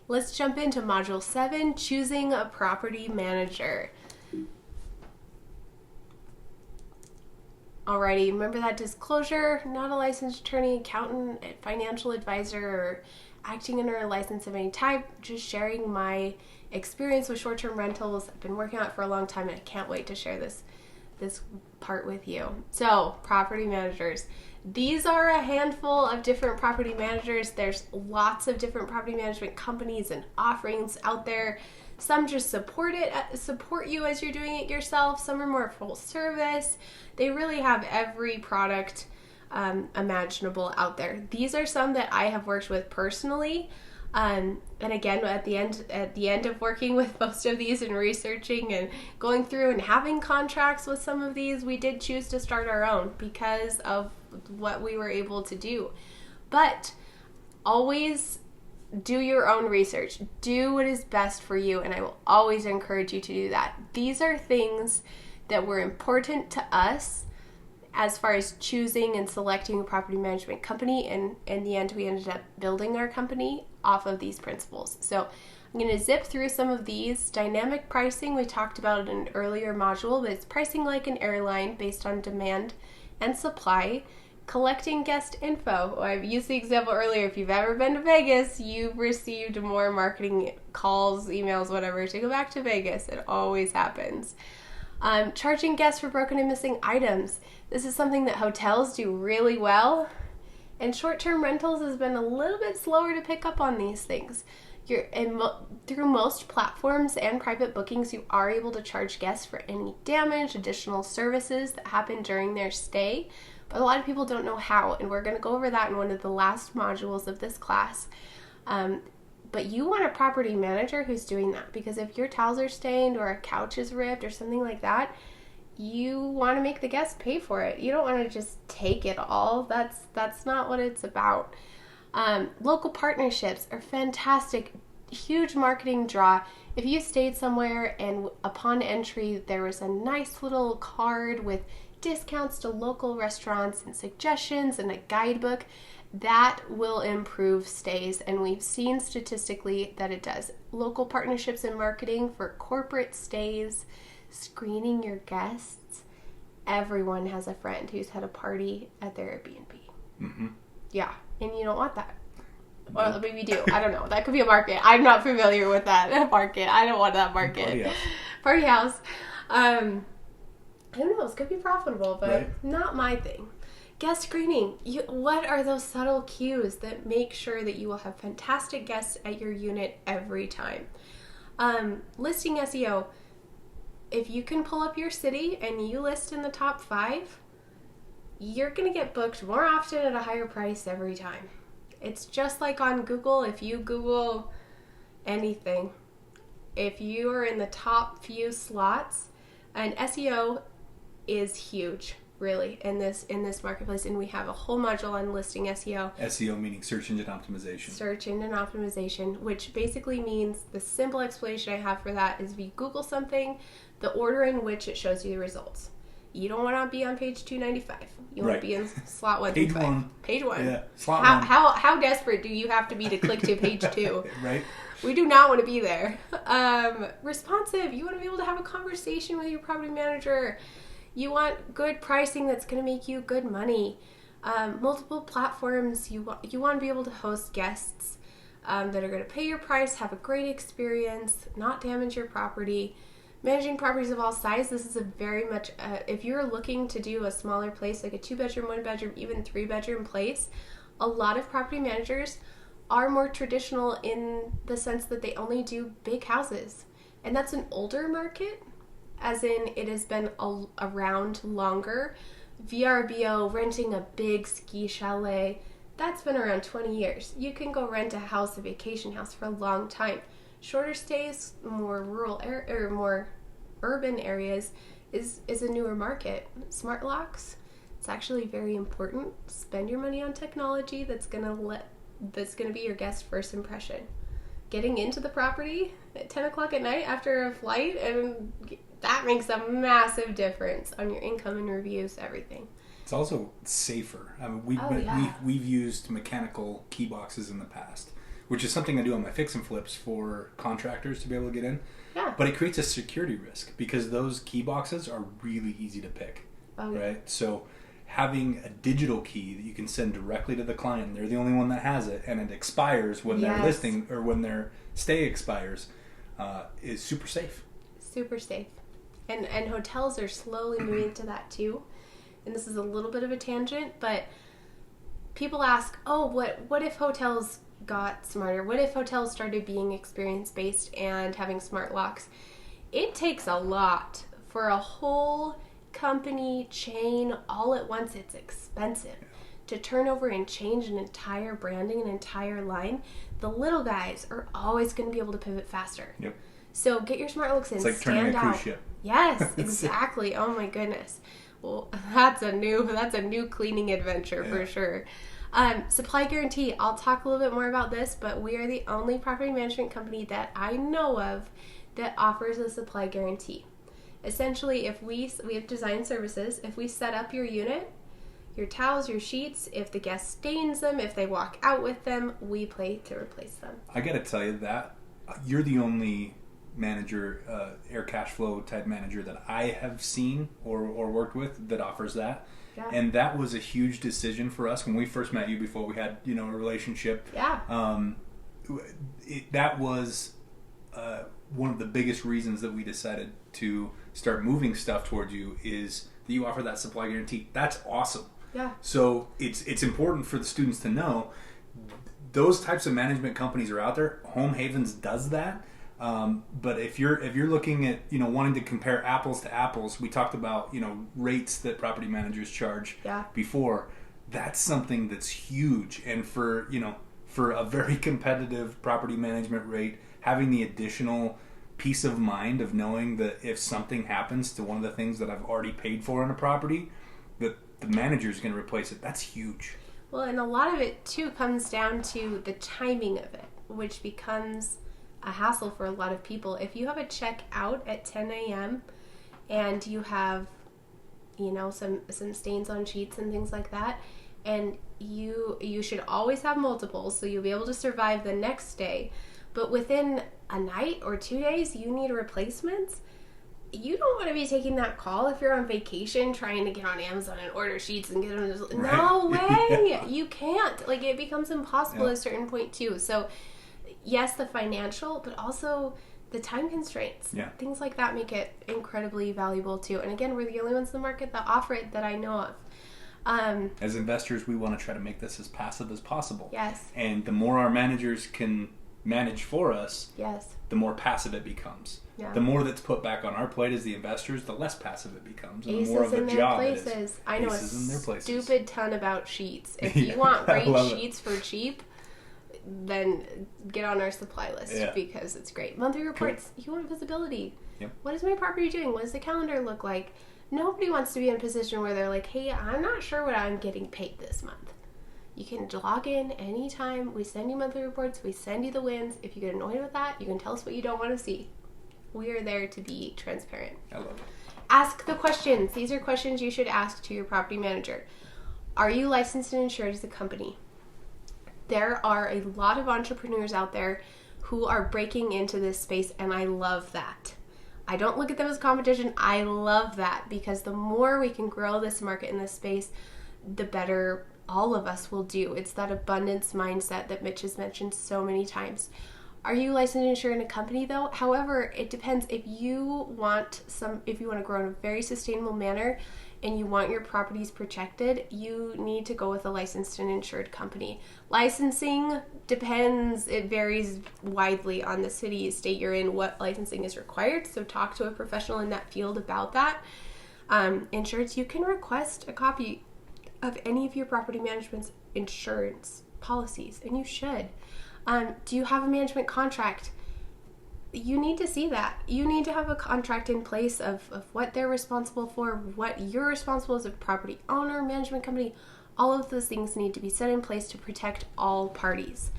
Let's jump into Module 7, choosing a property manager. Alrighty, remember that disclosure, not a licensed attorney, accountant, financial advisor, or acting under a license of any type, just sharing my experience with short-term rentals. I've been working on it for a long time and I can't wait to share this part with you. So, property managers. These are a handful of different property managers. There's lots of different property management companies and offerings out there. Some just support you as you're doing it yourself. Some are more full service. They really have every product imaginable out there. These are some that I have worked with personally. And again, at the end of working with most of these and researching and going through and having contracts with some of these, we did choose to start our own because of what we were able to do. But always do your own research. Do what is best for you, and I will always encourage you to do that. These are things that were important to us as far as choosing and selecting a property management company, and in the end we ended up building our company off of these principles. So I'm going to zip through some of these. Dynamic pricing, we talked about it in an earlier module, but it's pricing like an airline based on demand and supply. Collecting guest info. I've used the example earlier. If you've ever been to Vegas, you've received more marketing calls, emails, whatever, to go back to Vegas. It always happens. Charging guests for broken and missing items. This is something that hotels do really well, and short-term rentals has been a little bit slower to pick up on these things. Through most platforms and private bookings, you are able to charge guests for any damage, additional services that happen during their stay, but a lot of people don't know how, and we're going to go over that in one of the last modules of this class. But you want a property manager who's doing that, because if your towels are stained or a couch is ripped or something like that, you want to make the guests pay for it. You don't want to just take it all. That's not what it's about. Local partnerships are fantastic. Huge marketing draw. If you stayed somewhere and upon entry there was a nice little card with discounts to local restaurants and suggestions and a guidebook, that will improve stays, and we've seen statistically that it does. Local partnerships and marketing for corporate stays, screening your guests. Everyone has a friend who's had a party at their Airbnb. Mm-hmm. Yeah, and you don't want that. Or maybe you do. I don't know. That could be a market. I'm not familiar with that market. I don't want that market. Party house. Who knows? Could be profitable, but not my thing. Guest screening. What are those subtle cues that make sure that you will have fantastic guests at your unit every time? Listing SEO. If you can pull up your city and you list in the top 5, you're going to get booked more often at a higher price every time. It's just like on Google. If you Google anything, if you are in the top few slots, and SEO is huge, really, in this marketplace, and we have a whole module on listing SEO. SEO meaning search engine optimization. Search engine optimization, which basically means, the simple explanation I have for that is, if you Google something, the order in which it shows you the results. You don't want to be on page 295. You want to be in slot 1 through 5. Page 1. Yeah, slot 1. How desperate do you have to be to click to page 2? Right. We do not want to be there. Responsive. You want to be able to have a conversation with your property manager. You want good pricing that's going to make you good money. Multiple platforms. You want to be able to host guests that are going to pay your price, have a great experience, not damage your property. Managing properties of all sizes. This is a very much, if you're looking to do a smaller place, like a 2-bedroom, 1-bedroom, even 3-bedroom place, a lot of property managers are more traditional in the sense that they only do big houses. And that's an older market, as in it has been around longer. VRBO, renting a big ski chalet, that's been around 20 years. You can go rent a house, a vacation house, for a long time. Shorter stays, more rural or more urban areas is a newer market. Smart locks, it's actually very important. Spend your money on technology that's gonna be your guest first impression. Getting into the property at 10 o'clock at night after a flight, and that makes a massive difference on your income and reviews, everything. It's also safer. I mean, we've used mechanical key boxes in the past. which is something I do on my fix and flips for contractors to be able to get in. Yeah. But it creates a security risk because those key boxes are really easy to pick, right? So having a digital key that you can send directly to the client, and they're the only one that has it, and it expires when their listing or when their stay expires, is super safe. Super safe. And hotels are slowly moving to that too. And this is a little bit of a tangent, but people ask, oh, what if hotels got smarter? What if hotels started being experience-based and having smart locks? It takes a lot for a whole company chain all at once. It's expensive to turn over and change an entire branding, an entire line. The little guys are always going to be able to pivot faster. Yep. So get your smart looks in. It's like turning a cruise ship. Yes, exactly. Oh my goodness. Well, that's a new cleaning adventure for sure. Supply guarantee. I'll talk a little bit more about this, but we are the only property management company that I know of that offers a supply guarantee. Essentially, if we have design services, if we set up your unit, your towels, your sheets, if the guest stains them, if they walk out with them, we pay to replace them. I got to tell you that you're the only manager, air cash flow type manager that I have seen or worked with that offers that. Yeah. And that was a huge decision for us when we first met you before we had, a relationship. Yeah. That was one of the biggest reasons that we decided to start moving stuff towards you is that you offer that supply guarantee. That's awesome. Yeah. So it's important for the students to know those types of management companies are out there. Home Havens does that. But if you're looking at, wanting to compare apples to apples, we talked about, rates that property managers charge before. That's something that's huge. And for a very competitive property management rate, having the additional peace of mind of knowing that if something happens to one of the things that I've already paid for in a property, that the manager is going to replace it. That's huge. Well, and a lot of it too comes down to the timing of it, which becomes a hassle for a lot of people. If you have a check out at 10 a.m. and you have, some stains on sheets and things like that, and you should always have multiples so you'll be able to survive the next day. But within a night or 2 days, you need replacements. You don't want to be taking that call if you're on vacation trying to get on Amazon and order sheets and get them. Right. No way. Yeah. You can't. It becomes impossible at a certain point too. So yes, the financial, but also the time constraints. Yeah. Things like that make it incredibly valuable too. And again, we're the only ones in the market that offer it that I know of. As investors, we want to try to make this as passive as possible. Yes. And the more our managers can manage for us, yes, the more passive it becomes. Yeah. The more that's put back on our plate as the investors, the less passive it becomes. And Aces the more of a in their job places. it is. I know Aces in their places. Stupid ton about sheets. If you want great sheets for cheap, then get on our supply list because it's great. Monthly reports, you want visibility. Yep. What is my property doing? What does the calendar look like? Nobody wants to be in a position where they're like, hey, I'm not sure what I'm getting paid this month. You can log in anytime. We send you monthly reports. We send you the wins. If you get annoyed with that, you can tell us what you don't want to see. We are there to be transparent. I love it. Ask the questions. These are questions you should ask to your property manager. Are you licensed and insured as a company? There are a lot of entrepreneurs out there who are breaking into this space, and I love that. I don't look at them as competition. I love that because the more we can grow this market in this space, the better all of us will do. It's that abundance mindset that Mitch has mentioned so many times. Are you licensed and insured in a company though? However, it depends. If you want to grow in a very sustainable manner and you want your properties protected, you need to go with a licensed and insured company. Licensing depends. It varies widely on the city, state you're in, what licensing is required. So talk to a professional in that field about that. Insurance, you can request a copy of any of your property management's insurance policies, and you should. Do you have a management contract? You need to see that. You need to have a contract in place of what they're responsible for, what you're responsible as a property owner, management company. All of those things need to be set in place to protect all parties.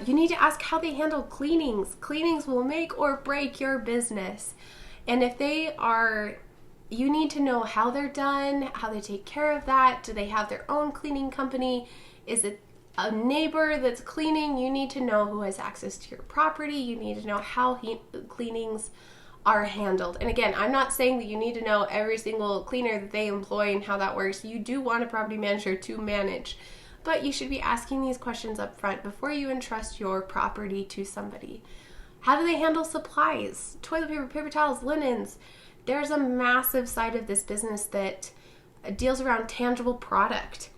You need to ask how they handle cleanings. Cleanings will make or break your business. And if they are, you need to know how they're done, how they take care of that. Do they have their own cleaning company? Is it a neighbor that's cleaning, you need to know who has access to your property. You need to know how cleanings are handled. And again, I'm not saying that you need to know every single cleaner that they employ and how that works. You do want a property manager to manage, but you should be asking these questions up front before you entrust your property to somebody. How do they handle supplies? Toilet paper, paper towels, linens. There's a massive side of this business that deals around tangible product.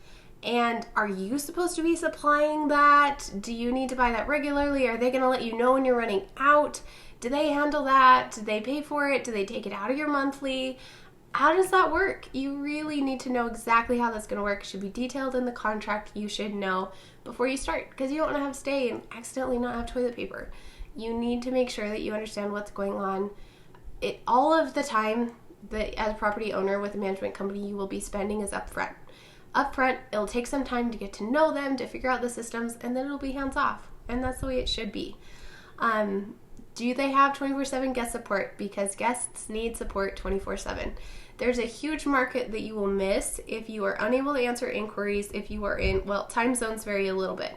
And are you supposed to be supplying that? Do you need to buy that regularly? Are they going to let you know when you're running out? Do they handle that? Do they pay for it? Do they take it out of your monthly? How does that work? You really need to know exactly how that's going to work. It should be detailed in the contract. You should know before you start, because you don't want to have stay and accidentally not have toilet paper. You need to make sure that you understand what's going on. All of the time that as a property owner with a management company you will be spending is upfront. Upfront, it'll take some time to get to know them, to figure out the systems, and then it'll be hands off. And that's the way it should be. Do they have 24/7 guest support? Because guests need support 24/7. There's a huge market that you will miss if you are unable to answer inquiries, if you are in, well, time zones vary a little bit.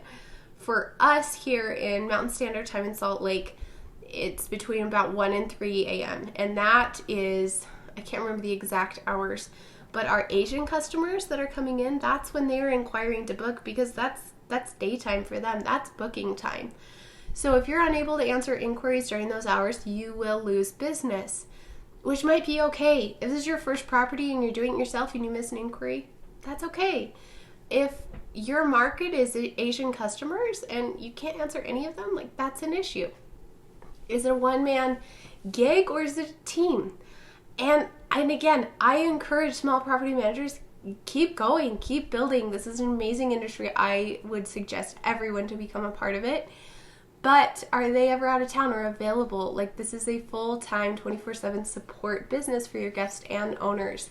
For us here in Mountain Standard Time in Salt Lake, it's between about 1 and 3 a.m. And that is, I can't remember the exact hours, but our Asian customers that are coming in, that's when they're inquiring to book, because that's daytime for them. That's booking time. So if you're unable to answer inquiries during those hours, you will lose business, which might be okay. If this is your first property and you're doing it yourself and you miss an inquiry, that's okay. If your market is Asian customers and you can't answer any of them, like, that's an issue. Is it a one-man gig or is it a team? And again, I encourage small property managers, keep going, keep building. This is an amazing industry. I would suggest everyone to become a part of it. But are they ever out of town or available? Like, this is a full-time 24/7 support business for your guests and owners.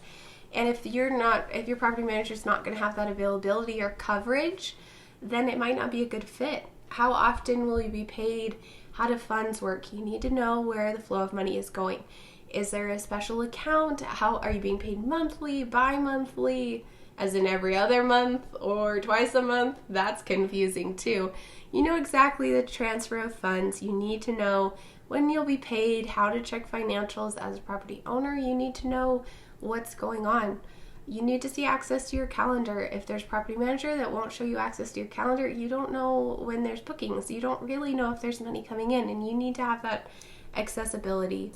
And if your property manager is not going to have that availability or coverage, then it might not be a good fit. How often will you be paid? How do funds work? You need to know where the flow of money is going. Is there a special account? How are you being paid monthly, bi-monthly, as in every other month, or twice a month? That's confusing too. You know exactly the transfer of funds. You need to know when you'll be paid, how to check financials as a property owner. You need to know what's going on. You need to see access to your calendar. If there's a property manager that won't show you access to your calendar, you don't know when there's bookings. You don't really know if there's money coming in, and you need to have that accessibility.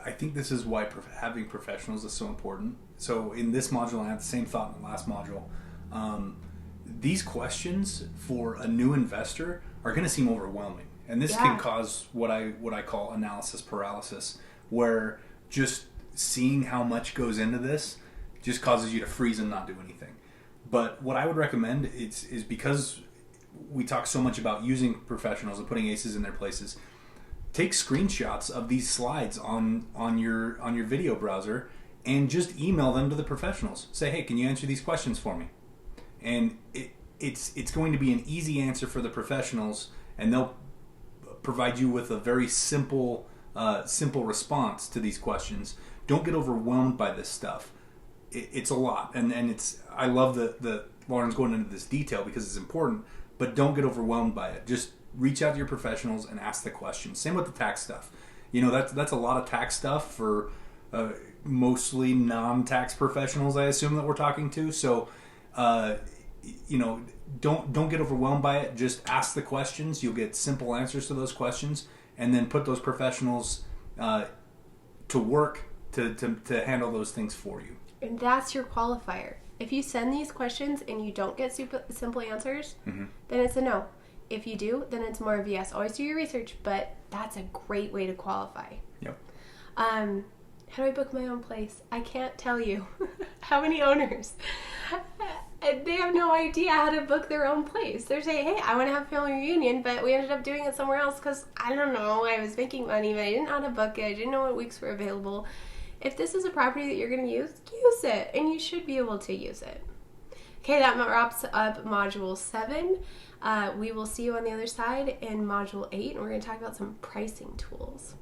I think this is why having professionals is so important. So in this module, I had the same thought in the last module. These questions for a new investor are going to seem overwhelming, and this can cause what I call analysis paralysis, where just seeing how much goes into this just causes you to freeze and not do anything. But what I would recommend is because we talk so much about using professionals and putting aces in their places, take screenshots of these slides on your video browser and just email them to the professionals. Say, hey, can you answer these questions for me? And it's going to be an easy answer for the professionals, and they'll provide you with a very simple response to these questions. Don't get overwhelmed by this stuff. It's a lot, and I love that Lauren's going into this detail because it's important, but don't get overwhelmed by it. Just reach out to your professionals and ask the questions. Same with the tax stuff. You know, that's a lot of tax stuff for mostly non-tax professionals, I assume, that we're talking to. So, you know, don't get overwhelmed by it. Just ask the questions. You'll get simple answers to those questions, and then put those professionals to work to handle those things for you. And that's your qualifier. If you send these questions and you don't get simple answers, then it's a no. If you do, then it's more of a yes. Always do your research, but that's a great way to qualify. Yep. How do I book my own place? I can't tell you how many owners. They have no idea how to book their own place. They're saying, hey, I want to have a family reunion, but we ended up doing it somewhere else because, I don't know, I was making money, but I didn't know how to book it. I didn't know what weeks were available. If this is a property that you're going to use it, and you should be able to use it. Okay, that wraps up Module 7. We will see you on the other side in Module 8, and we're going to talk about some pricing tools.